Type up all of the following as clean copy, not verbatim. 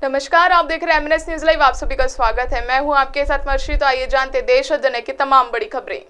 नमस्कार, आप देख रहे हैं एमएनएस न्यूज लाइव। आप सभी का स्वागत है। मैं हूं आपके साथ मर्शी। तो आइए जानते देश और दुनिया की तमाम बड़ी खबरें।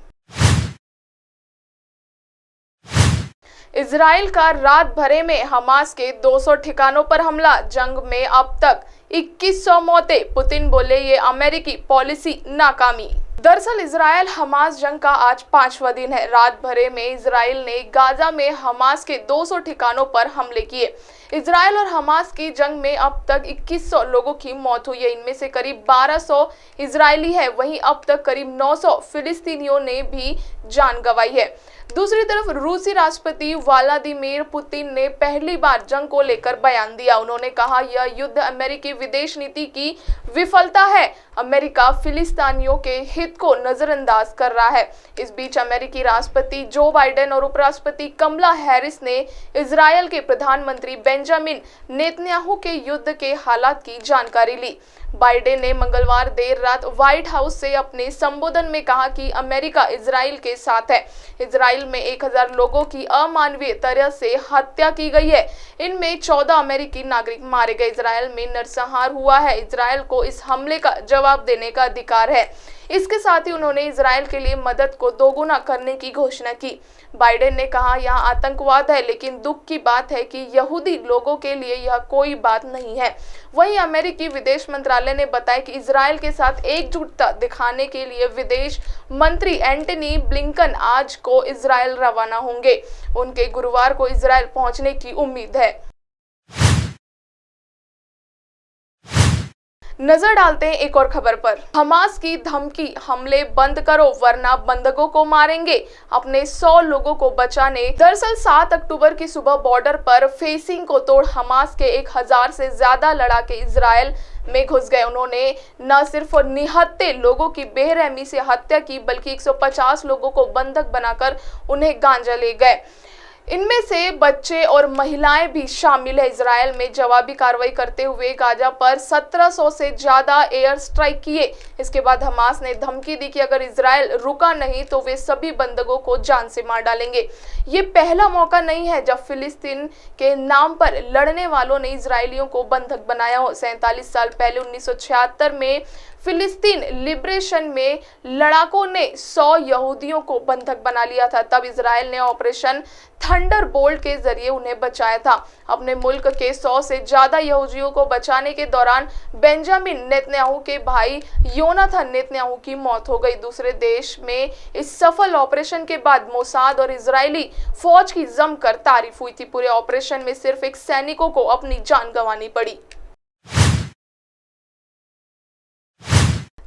इजराइल का रात भरे में हमास के 200 ठिकानों पर हमला। जंग में अब तक 2100 मौतें। पुतिन बोले ये अमेरिकी पॉलिसी नाकामी। दरअसल इजराइल हमास जंग का आज 5वां दिन है। रात भरे में इजराइल ने गाजा में हमास के 200 ठिकानों पर हमले किए। इजराइल और हमास की जंग में अब तक 2100 लोगों की मौत हुई है। इनमें से करीब 1200 इजरायली है, वहीं अब तक करीब 900 फिलिस्तीनियों ने भी जान गंवाई है। दूसरी तरफ रूसी राष्ट्रपति व्लादिमीर पुतिन ने पहली बार जंग को लेकर बयान दिया। उन्होंने कहा यह युद्ध अमेरिकी विदेश नीति की विफलता है। अमेरिका फिलिस्तीनियों के हित को नजरअंदाज कर रहा है। इस बीच अमेरिकी राष्ट्रपति जो बाइडेन और उपराष्ट्रपति कमला हैरिस ने इजरायल के प्रधानमंत्री बेंजामिन नेतन्याहू के युद्ध के हालात की जानकारी ली। बाइडेन ने मंगलवार देर रात व्हाइट हाउस से अपने संबोधन में कहा कि अमेरिका इजराइल के साथ है। इजराइल में 1000 लोगों की अमानवीय तरह से हत्या की गई है। इनमें 14 अमेरिकी नागरिक मारे गए। इजराइल में नरसंहार हुआ है। इजराइल को इस हमले का जवाब देने का अधिकार है। इसके साथ ही उन्होंने इजराइल के लिए मदद को दोगुना करने की घोषणा की। बाइडेन ने कहा यहाँ आतंकवाद है, लेकिन दुख की बात है कि यहूदी लोगों के लिए यह कोई बात नहीं है। वहीं अमेरिकी विदेश मंत्रालय ने बताया कि इजराइल के साथ एकजुटता दिखाने के लिए विदेश मंत्री एंटनी ब्लिंकन आज को इजराइल रवाना होंगे। उनके गुरुवार को इजराइल पहुंचने की उम्मीद है। नजर डालते हैं एक और खबर पर। हमास की धमकी, हमले बंद करो वरना बंधकों को मारेंगे, अपने 100 लोगों को बचाने। दरअसल 7 अक्टूबर की सुबह बॉर्डर पर फेंसिंग को तोड़ हमास के 1000 से ज्यादा लड़ाके इजराइल में घुस गए। उन्होंने न सिर्फ निहत्थे लोगों की बेरहमी से हत्या की, बल्कि 150 लोगों को बंधक बनाकर उन्हें गांजा ले गए। इनमें से बच्चे और महिलाएं भी शामिल है। इजराइल में जवाबी कार्रवाई करते हुए गाजा पर 1700 से ज्यादा एयर स्ट्राइक किए। इसके बाद हमास ने धमकी दी कि अगर इजराइल रुका नहीं तो वे सभी बंधकों को जान से मार डालेंगे। ये पहला मौका नहीं है जब फिलिस्तीन के नाम पर लड़ने वालों ने इजरायलियों को बंधक बनाया हो। 47 साल पहले 1976 में फिलिस्तीन लिबरेशन में लड़ाकों ने 100 यहूदियों को बंधक बना लिया था। तब इजराइल ने ऑपरेशन थंडरबोल्ट के जरिए उन्हें बचाया था। अपने मुल्क के 100 से ज्यादा यहूदियों को बचाने के दौरान बेंजामिन नेतन्याहू के भाई योनाथन नेतन्याहू की मौत हो गई। दूसरे देश में इस सफल ऑपरेशन के बाद मोसाद और इजरायली फौज की जमकर तारीफ हुई थी। पूरे ऑपरेशन में सिर्फ एक सैनिकों को अपनी जान गंवानी पड़ी।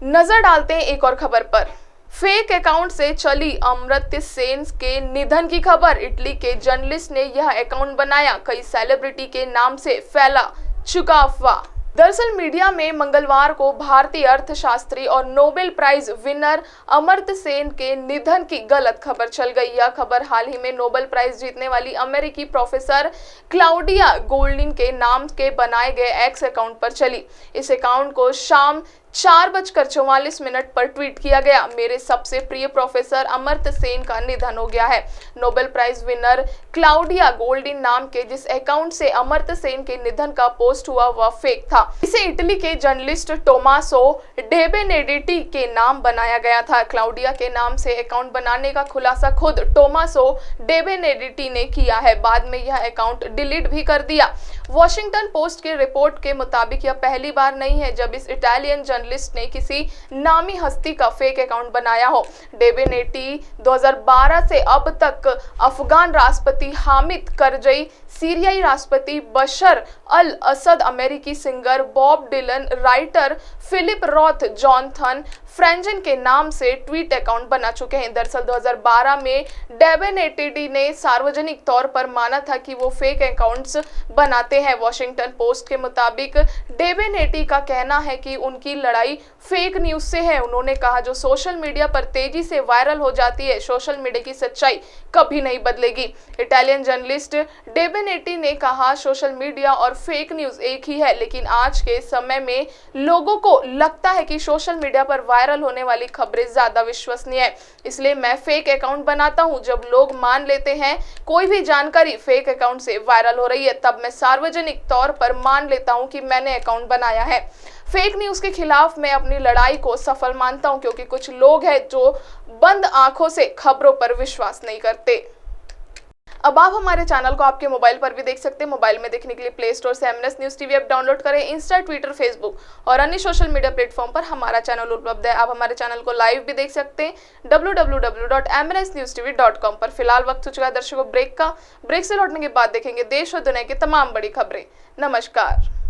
नजर डालते हैं एक और खबर पर। फेक अकाउंट से चली अमर्त्य सेन के निधन की खबर। इटली के जर्नलिस्ट ने यह अकाउंट बनाया। कई सेलिब्रिटी के नाम से फैला चुका अफवाह। दरअसल मीडिया में मंगलवार को भारतीय अर्थशास्त्री और Nobel prize winner Amartya Sen के निधन की गलत खबर चल गई। यह खबर हाल ही में नोबेल प्राइज जीतने वाली अमेरिकी प्रोफेसर क्लाउडिया गोल्डिन के नाम के बनाए गए एक्स अकाउंट पर चली। इस अकाउंट को शाम 4:44 पर ट्वीट किया गया। मेरे सबसे प्रिय प्रोफेसर अमर्त्य सेन का निधन हो गया है। Nobel prize winner Claudia Goldin नाम के जिस अकाउंट से अमर्त्य सेन के निधन का पोस्ट हुआ वह फेक था। इसे इटली के जर्नलिस्ट टोमासो डेबेनेडिटी के नाम बनाया गया था। क्लाउडिया के नाम से अकाउंट बनाने का खुलासा खुद टोमासो डेबेनेडिटी ने किया है। बाद में यह अकाउंट डिलीट भी कर दिया। वॉशिंगटन पोस्ट की रिपोर्ट के मुताबिक यह पहली बार नहीं है जब इस इटालियन जर्नलिस्ट ने किसी नामी हस्ती का फेक अकाउंट बनाया हो। डेबेनेटी 2012 से अब तक अफगान राष्ट्रपति हामिद करजई, सीरियाई राष्ट्रपति बशर अल असद, अमेरिकी singer Bob Dylan, writer Philip Roth, Jonathan Franzen के नाम से ट्वीट अकाउंट बना चुके हैं। दरअसल 2012 में डेबेनेटी ने सार्वजनिक तौर पर माना था कि वो फेक अकाउंट्स बनाते हैं। वॉशिंगटन पोस्ट के मुताबिक डेबेनेटी का कहना है कि उनकी लड़ाई फेक न्यूज से है। उन्होंने कहा, जो सोशल मीडिया पर तेजी से वायरल हो जाती है, सोशल मीडिया की सच्चाई कभी नहीं बदलेगी। इटालियन जर्नलिस्ट डेबेनेटी ने कहा, सोशल मीडिया और फेक न्यूज एक ही है, लेकिन आज के समय में लोगों को लगता है कि सोशल मीडिया पर वायरल होने वाली खबरें ज्यादा विश्वसनीय है, इसलिए मैं फेक अकाउंट बनाता हूं। जब लोग मान लेते हैं कोई भी जानकारी फेक अकाउंट से वायरल हो रही है, तब मैं सार्वजनिक तौर पर मान लेता हूं कि मैंने अकाउंट बनाया है। फेक न्यूज के खिलाफ मैं अपनी लड़ाई को सफल मानता हूं, क्योंकि कुछ लोग हैं जो बंद आंखों से खबरों पर विश्वास नहीं करते। अब आप हमारे चैनल को आपके मोबाइल पर भी देख सकते हैं। मोबाइल में देखने के लिए प्ले स्टोर से MNS news TV app download करें। इंस्टा, ट्विटर, फेसबुक और अन्य सोशल मीडिया प्लेटफॉर्म पर हमारा चैनल उपलब्ध है। आप हमारे चैनल को लाइव भी देख सकते हैं www.mnsnewstv.com पर। फिलहाल वक्त हो चुका है दर्शकों ब्रेक का। ब्रेक से लौटने के बाद देखेंगे देश और दुनिया की तमाम बड़ी खबरें। नमस्कार।